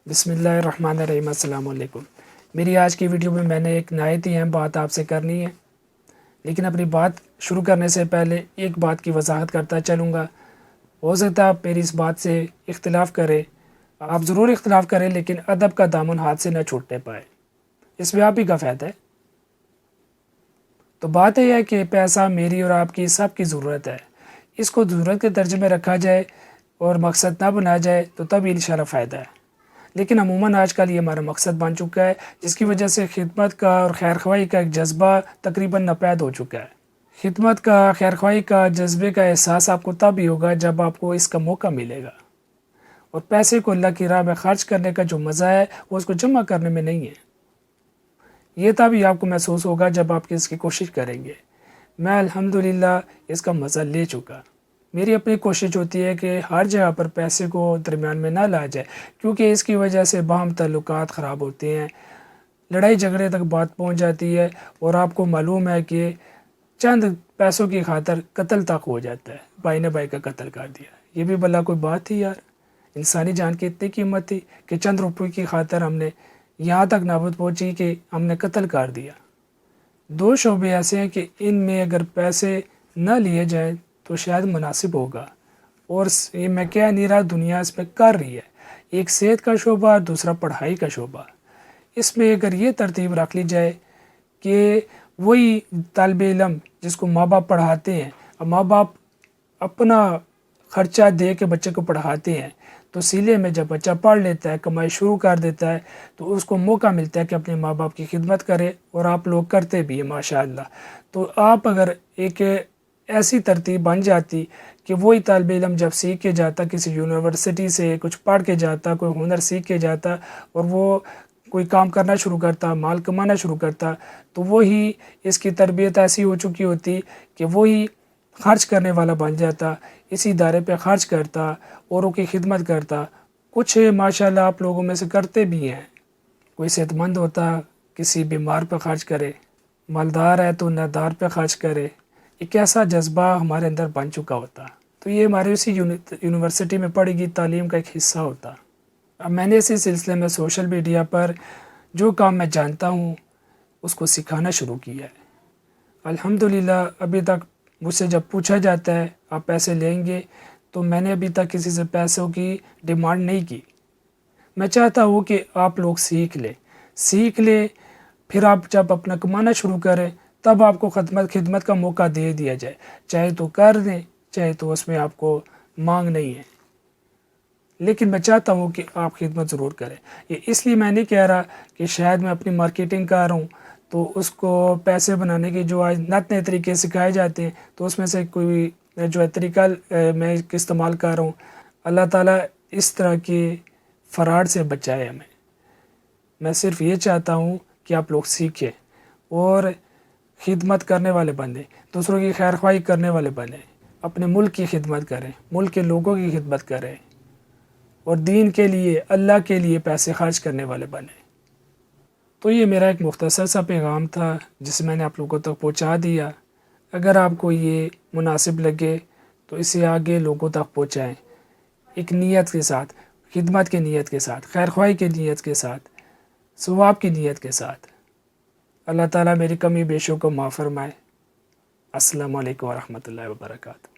بسم اللہ الرحمن الرحیم۔ السلام علیکم۔ میری آج کی ویڈیو میں نے ایک نہایت ہی اہم بات آپ سے کرنی ہے، لیکن اپنی بات شروع کرنے سے پہلے ایک بات کی وضاحت کرتا چلوں گا۔ ہو سکتا ہے آپ میری اس بات سے اختلاف کریں، آپ ضرور اختلاف کریں، لیکن ادب کا دامن ہاتھ سے نہ چھوٹنے پائے، اس میں آپ ہی کا فائدہ ہے۔ تو بات یہ ہے کہ پیسہ میری اور آپ کی سب کی ضرورت ہے، اس کو ضرورت کے درجے میں رکھا جائے اور مقصد نہ بنا جائے تو تب انشاءاللہ فائدہ ہے۔ لیکن عموماً آج کل یہ ہمارا مقصد بن چکا ہے، جس کی وجہ سے خدمت کا اور خیرخواہی کا ایک جذبہ تقریباً ناپید ہو چکا ہے۔ خدمت کا، خیرخواہی کا، جذبے کا احساس آپ کو تب ہی ہوگا جب آپ کو اس کا موقع ملے گا، اور پیسے کو اللہ کی راہ میں خرچ کرنے کا جو مزہ ہے وہ اس کو جمع کرنے میں نہیں ہے۔ یہ تب ہی آپ کو محسوس ہوگا جب آپ اس کی کوشش کریں گے۔ میں الحمدللہ اس کا مزہ لے چکا۔ میری اپنی کوشش ہوتی ہے کہ ہر جگہ پر پیسے کو درمیان میں نہ لایا جائے، کیونکہ اس کی وجہ سے باہم تعلقات خراب ہوتے ہیں، لڑائی جھگڑے تک بات پہنچ جاتی ہے، اور آپ کو معلوم ہے کہ چند پیسوں کی خاطر قتل تک ہو جاتا ہے۔ بھائی نے بھائی کا قتل کر دیا، یہ بھی بھلا کوئی بات تھی یار؟ انسانی جان کی اتنی قیمت تھی کہ چند روپے کی خاطر ہم نے یہاں تک نوبت پہنچی کہ ہم نے قتل کر دیا۔ دو شعبے ایسے ہیں کہ ان میں اگر پیسے نہ لیے جائیں تو شاید مناسب ہوگا، اور یہ میں کہہ نہیں رہا، دنیا اس میں کر رہی ہے۔ ایک صحت کا شعبہ اور دوسرا پڑھائی کا شعبہ۔ اس میں اگر یہ ترتیب رکھ لی جائے کہ وہی طالب علم جس کو ماں باپ پڑھاتے ہیں، اور ماں باپ اپنا خرچہ دے کے بچے کو پڑھاتے ہیں، تو سلے میں جب بچہ پڑھ لیتا ہے، کمائی شروع کر دیتا ہے، تو اس کو موقع ملتا ہے کہ اپنے ماں باپ کی خدمت کرے، اور آپ لوگ کرتے بھی ہیں ماشاءاللہ۔ تو آپ اگر ایک ایسی ترتیب بن جاتی کہ وہی طالب علم جب سیکھ کے جاتا، کسی یونیورسٹی سے کچھ پڑھ کے جاتا، کوئی ہنر سیکھ کے جاتا، اور وہ کوئی کام کرنا شروع کرتا، مال کمانا شروع کرتا، تو وہی اس کی تربیت ایسی ہو چکی ہوتی کہ وہی خرچ کرنے والا بن جاتا، اسی ادارے پہ خرچ کرتا، اوروں کی خدمت کرتا۔ کچھ ماشاءاللہ آپ لوگوں میں سے کرتے بھی ہیں، کوئی صحت مند ہوتا کسی بیمار پہ خرچ کرے، مالدار ہے تو نادار پہ خرچ کرے، ایک ایسا جذبہ ہمارے اندر بن چکا ہوتا۔ تو یہ ہماری اسی یونیورسٹی میں پڑھی گئی تعلیم کا ایک حصہ ہوتا۔ اب میں نے اسی سلسلے میں سوشل میڈیا پر جو کام میں جانتا ہوں اس کو سکھانا شروع کیا ہے۔ الحمدللہ ابھی تک مجھ سے جب پوچھا جاتا ہے آپ پیسے لیں گے، تو میں نے ابھی تک کسی سے پیسوں کی ڈیمانڈ نہیں کی۔ میں چاہتا ہوں کہ آپ لوگ سیکھ لیں، پھر آپ جب اپنا کمانا شروع کریں تب آپ کو خدمت کا موقع دے دیا جائے، چاہے تو کر دیں، چاہے تو اس میں آپ کو مانگ نہیں ہے، لیکن میں چاہتا ہوں کہ آپ خدمت ضرور کریں۔ یہ اس لیے میں نہیں کہہ رہا کہ شاید میں اپنی مارکیٹنگ کر رہا ہوں تو اس کو پیسے بنانے کے جو آج نئے طریقے سکھائے جاتے ہیں، تو اس میں سے کوئی جو طریقہ میں استعمال کر رہا ہوں، اللہ تعالیٰ اس طرح کے فراڈ سے بچائے ہمیں۔ میں صرف یہ چاہتا ہوں کہ آپ لوگ سیکھیں اور خدمت کرنے والے بنیں، دوسروں کی خیرخواہی کرنے والے بنیں، اپنے ملک کی خدمت کریں، ملک کے لوگوں کی خدمت کریں، اور دین کے لیے، اللہ کے لیے پیسے خرچ کرنے والے بنیں۔ تو یہ میرا ایک مختصر سا پیغام تھا جسے میں نے آپ لوگوں تک پہنچا دیا۔ اگر آپ کو یہ مناسب لگے تو اسے آگے لوگوں تک پہنچائیں، ایک نیت کے ساتھ، خدمت کی نیت کے ساتھ، خیرخواہی کی نیت کے ساتھ، ثواب کی نیت کے ساتھ۔ اللہ تعالیٰ میری کمی بیشوں کو معاف فرمائے۔ السلام علیکم ورحمۃ اللہ وبرکاتہ۔